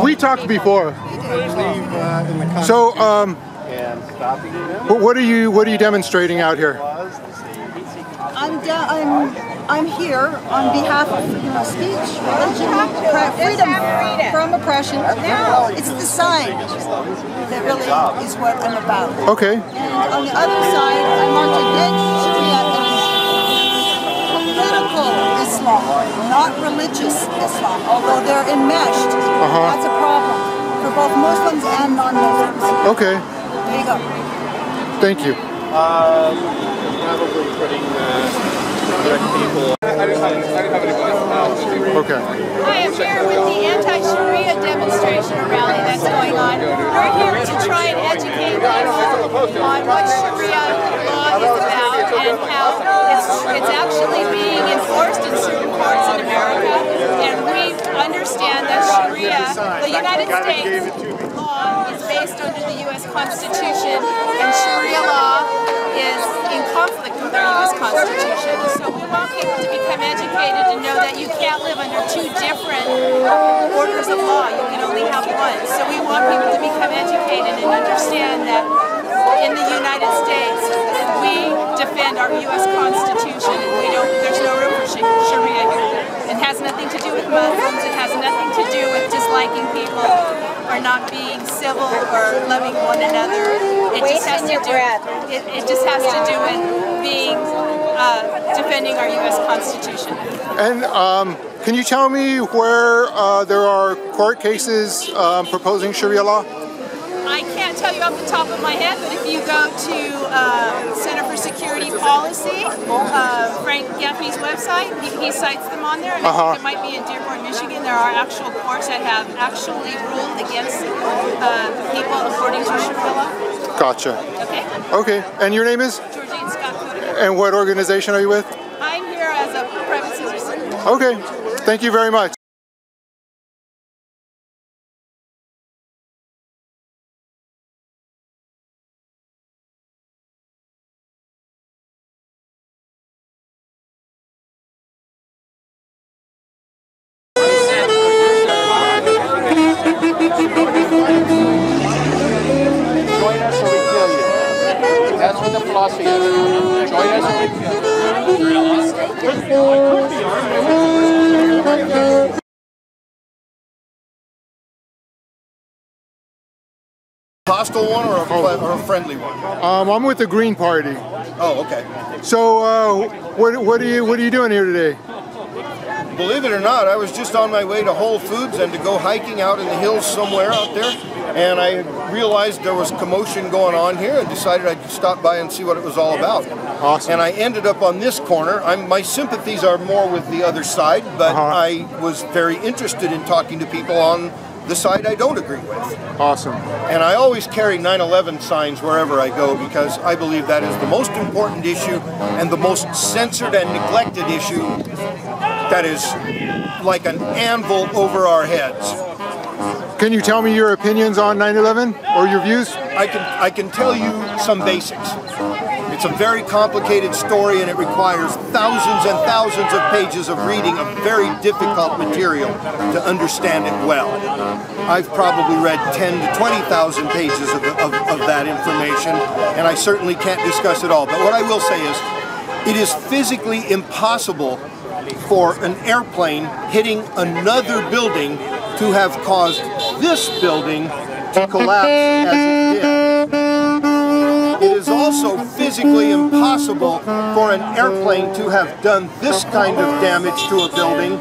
We talked before. So, what are you demonstrating out here? I'm here on behalf of speech, freedom from oppression. It's the sign that really is what I'm about. Okay. And on the other side, I'm marching against Sharia and political Islam, not religious Islam, although they're enmeshed. That's a problem for both Muslims and non-Muslims. Okay. There you go. Thank you. Probably putting people. Okay. Hi, I'm here with the Anti-Sharia demonstration or rally that's going on. We're here to try and educate people on what Sharia law is about and how it's actually being enforced in certain parts in America. And we understand that Sharia, the United States law, is based under the U.S. Constitution, and Sharia law is in conflict with our U.S. Constitution. So we want people to become educated and know that you can't live under two different orders of law. You can only have one. So we want people to become educated and understand that in the United States, we defend our U.S. Constitution, and there's no room for Sharia here. It has nothing to do with Muslims. It has nothing to do with disliking people or not being civil or loving one another. It just has to do. It just has to do with being defending our U.S. Constitution. And can you tell me where there are court cases proposing Sharia law? I can't tell you off the top of my head, but if you go to Center for Security Policy, Frank Gaffney's website, he cites them on there, and I think it might be in Dearborn, Michigan. There are actual courts that have actually ruled against people according to Sharia law. Gotcha. Okay. Okay. And your name is? Georgine Scott. And what organization are you with? I'm here as a private citizen. Okay. Thank you very much. Join us or we kill you. That's what the philosophy is. Join us or we kill you. Hostile one or a friendly one? I'm with the Green Party. Oh, okay. So, what are you doing here today? Believe it or not, I was just on my way to Whole Foods and to go hiking out in the hills somewhere out there, and I realized there was commotion going on here and decided I'd stop by and see what it was all about. Awesome. And I ended up on this corner. My sympathies are more with the other side, but I was very interested in talking to people on the side I don't agree with. Awesome. And I always carry 9/11 signs wherever I go because I believe that is the most important issue and the most censored and neglected issue that is like an anvil over our heads. Can you tell me your opinions on 9/11 or your views? I can tell you some basics. It's a very complicated story and it requires thousands and thousands of pages of reading of very difficult material to understand it well. I've probably read 10 to 20,000 pages of that information, and I certainly can't discuss it all. But what I will say is, it is physically impossible for an airplane hitting another building to have caused this building to collapse as it did. It is also also physically impossible for an airplane to have done this kind of damage to a building,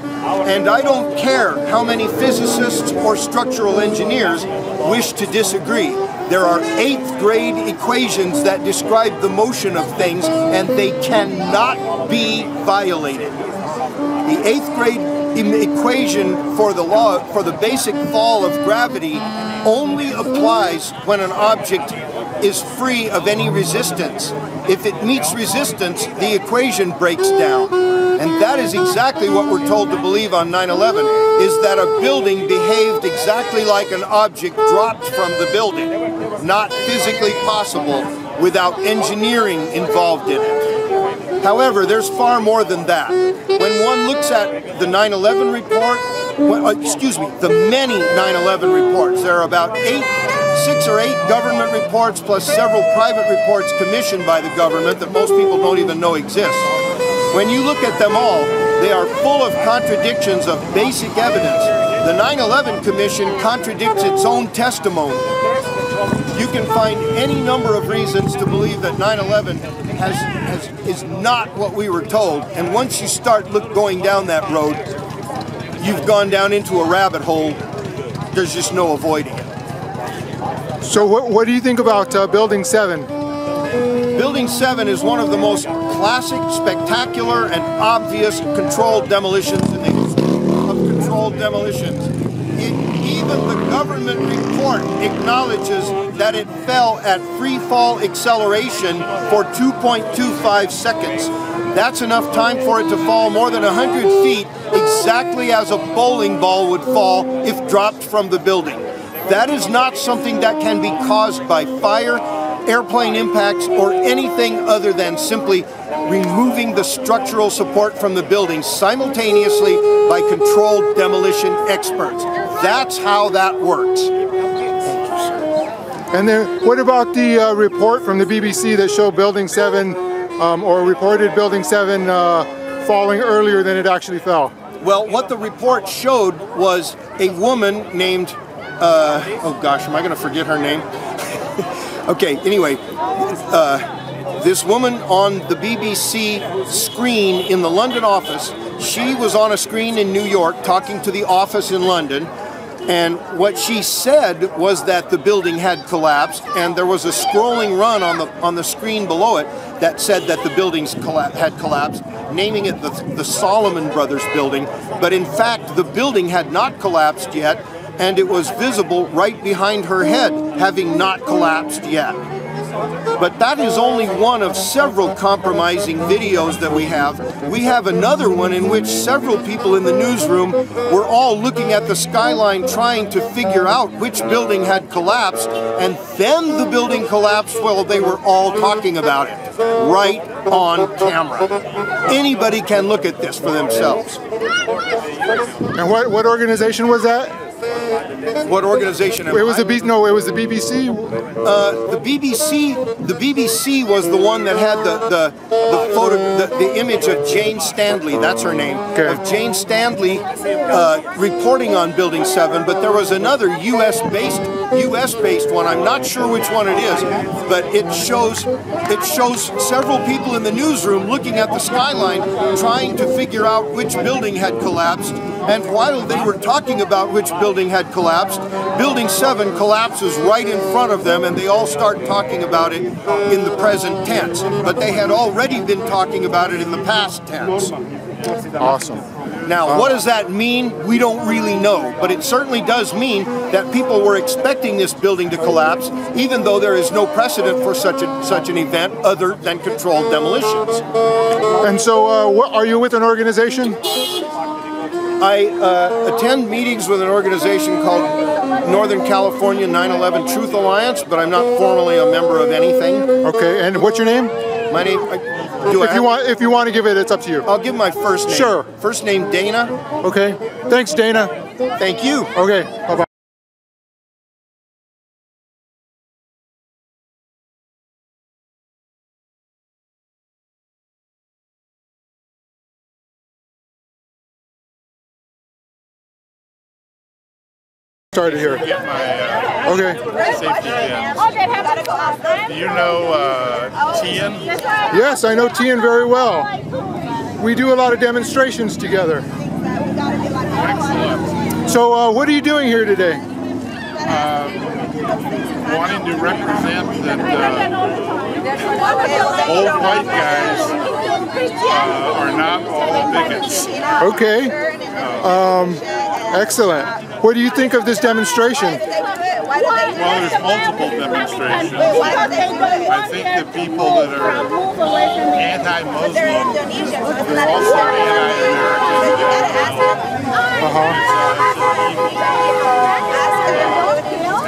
and I don't care how many physicists or structural engineers wish to disagree. There are 8th grade equations that describe the motion of things, and they cannot be violated. The 8th grade equation for the basic fall of gravity only applies when an object is free of any resistance. If it meets resistance, the equation breaks down. And that is exactly what we're told to believe on 9/11, is that a building behaved exactly like an object dropped from the building. Not physically possible without engineering involved in it. However, there's far more than that. When one looks at the 9/11 report, the many 9/11 reports, there are about 6 or 8 government reports plus several private reports commissioned by the government that most people don't even know exist. When you look at them all, they are full of contradictions of basic evidence. The 9/11 Commission contradicts its own testimony. You can find any number of reasons to believe that 9/11 is not what we were told, and once you start going down that road, you've gone down into a rabbit hole. There's just no avoiding it. So what do you think about Building 7? Building 7 is one of the most classic, spectacular, and obvious controlled demolitions in the history of controlled demolitions. Even the government report acknowledges that it fell at free fall acceleration for 2.25 seconds. That's enough time for it to fall more than 100 feet, exactly as a bowling ball would fall if dropped from the building. That is not something that can be caused by fire, airplane impacts, or anything other than simply removing the structural support from the building simultaneously by controlled demolition experts. That's how that works. And then what about the report from the BBC that showed Building 7, or reported Building 7 falling earlier than it actually fell? Well, what the report showed was a woman named, oh gosh, am I going to forget her name? Okay, anyway, this woman on the BBC screen in the London office, she was on a screen in New York talking to the office in London, and what she said was that the building had collapsed, and there was a scrolling run on the screen below it that said that the buildings had collapsed, naming it the Solomon Brothers building, but in fact the building had not collapsed yet, and it was visible right behind her head, having not collapsed yet. But that is only one of several compromising videos that we have. We have another one in which several people in the newsroom were all looking at the skyline trying to figure out which building had collapsed, and then the building collapsed while they were all talking about it, right on camera. Anybody can look at this for themselves. And what organization was that? What organization? It was the BBC. The BBC was the one that had the photo, the image of Jane Stanley. That's her name. Okay. Of Jane Stanley reporting on Building 7. But there was another U.S.-based one. I'm not sure which one it is, but it shows several people in the newsroom looking at the skyline, trying to figure out which building had collapsed. And while they were talking about which building had collapsed, Building 7 collapses right in front of them, and they all start talking about it in the present tense. But they had already been talking about it in the past tense. Awesome. Now, what does that mean? We don't really know, but it certainly does mean that people were expecting this building to collapse, even though there is no precedent for such an event other than controlled demolitions. And so, are you with an organization? I attend meetings with an organization called Northern California 9/11 Truth Alliance, but I'm not formally a member of anything. Okay, and what's your name? My name. If you want to give it, it's up to you. I'll give my first name. Sure. First name Dana. Okay. Thanks, Dana. Thank you. Okay. Bye-bye. Started here. Okay. Safety pins. Do you know Tian? Yes, I know Tian very well. We do a lot of demonstrations together. Excellent. So what are you doing here today? Wanting to represent that old white guys are not all bigots. Okay. Excellent. What do you think of this demonstration? Well, there's multiple demonstrations. I think the people that are anti-Muslim, they're also anti-American.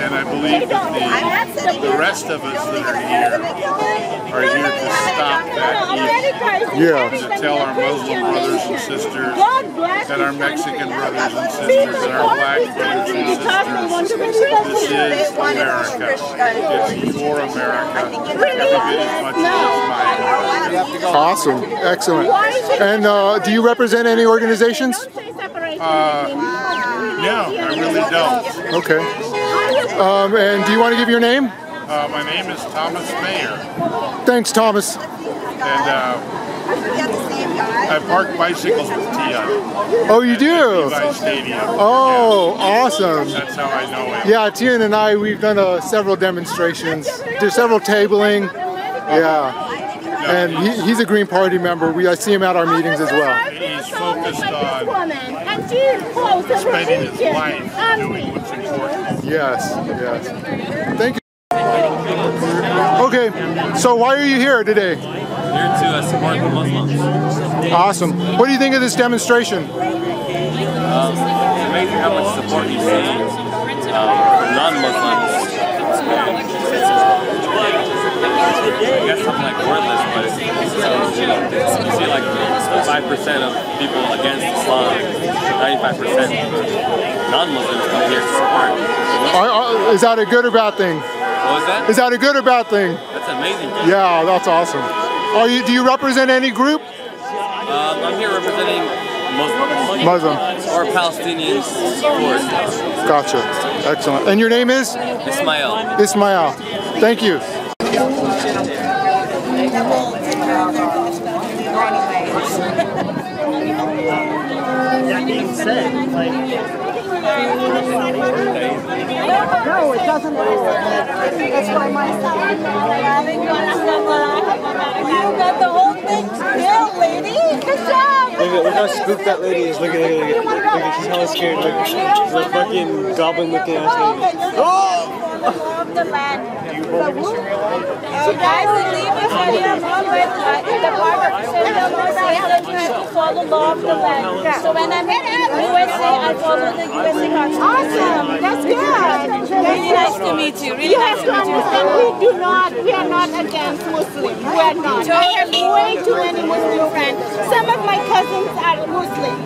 And I believe that the rest of us that are here to stop that evil. Yeah. To tell our Muslim brothers and sisters, that our Mexican brothers and sisters, and our black brothers and sisters, this is America. It's your America. Every bit as much as mine. Awesome. Excellent. And do you represent any organizations? No, I really don't. Okay. And do you want to give your name? My name is Thomas Mayer. Thanks, Thomas. And I park bicycles with Tian. Oh, you do? Levi Stadium. Oh, awesome. That's how I know him. Yeah, Tian and I, we've done several demonstrations. There's several tabling. Yeah. And he's a Green Party member. I see him at our meetings as well. He's focused on spending his life doing what's important. Yes, yes. Thank you. Okay, so why are you here today? Here to support the Muslims. Awesome. What do you think of this demonstration? It's amazing how much support you see from non-Muslims. I guess something like wordless, but you see like 5% of people against Islam, 95% non-Muslims come here to support. Is that a good or bad thing? What was that? Is that a good or bad thing? That's amazing. Yeah, that's awesome. Do you represent any group? I'm here representing Muslim. Or Palestinians support. Gotcha. Excellent. And your name is? Ismail. Ismail. Thank you. That being said, like... No, it doesn't work. That's why my son. You got the whole thing still, lady. Good job. Look how spooked that lady is. Look at. She's hella scared. Look, she's a fucking goblin looking ass lady. Oh! The land. So guys, the Sharia law, the part of Sharia law says that you have to follow law of the land. So when I'm in USA, I follow the USA Constitution. Awesome, that's good. Really nice to meet you. Really You nice have to to meet you. understand, we are not against Muslims. We are not. I have way too many Muslim friends. Some of my cousins are Muslims,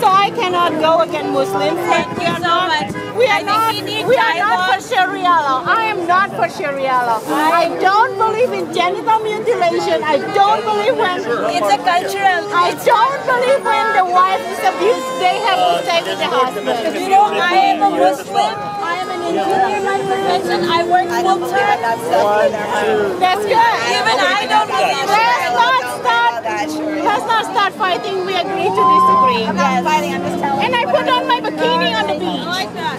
so I cannot go against Muslims. Thank you so much. We are not for Sharia law. I am not for Sharia law. I don't believe in genital mutilation. I don't believe when It's a cultural. I don't believe when the wife is abused, they have to stay with the husband. You know, I am a Muslim. I am an engineer by profession. I work full time. That's good. Even I don't believe Let's not start fighting. We agree to disagree. I'm not fighting. I'm just telling And I put on my bikini on the beach. I like that.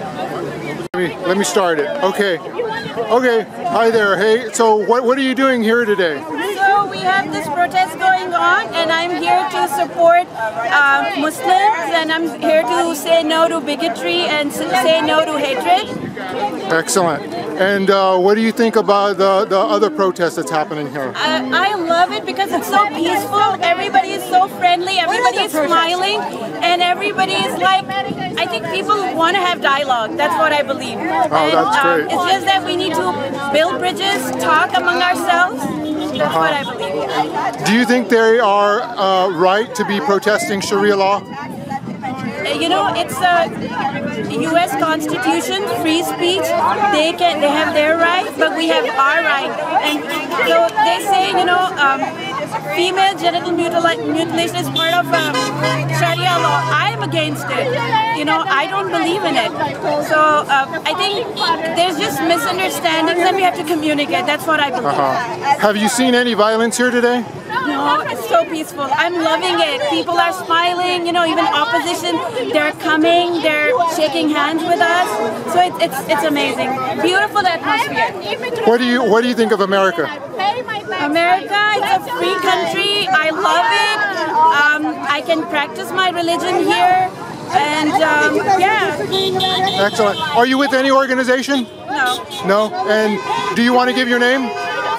Let me start it. Okay. Okay. Hi there. Hey. So what are you doing here today? So we have this protest going on, and I'm here to support Muslims, and I'm here to say no to bigotry and say no to hatred. Excellent. And what do you think about the other protest that's happening here? I love it because it's so peaceful. Everybody is so friendly. Everybody is smiling, and everybody is like. I think people want to have dialogue. That's what I believe. Oh, that's great. It's just that we need to build bridges, talk among ourselves. That's what I believe. Do you think they are right to be protesting Sharia law? You know, it's a U.S. Constitution, free speech. They have their right, but we have our right. And so they say, you know, female genital mutilation is part of Sharia law. I am against it. You know, I don't believe in it. So I think there's just misunderstandings and we have to communicate. That's what I believe. Have you seen any violence here today? No, it's so peaceful. I'm loving it. People are smiling, you know, even opposition, they're coming, they're shaking hands with us. So it's amazing. Beautiful atmosphere. What do you think of America? America, it's a free country. I love it. I can practice my religion here. And yeah. Excellent. Are you with any organization? No. No? And do you want to give your name?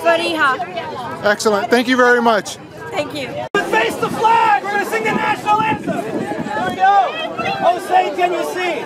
Fariha. Excellent. Thank you very much. Thank you. Face the flag! We're going to sing the national anthem! Here we go! Hossein, can you sing?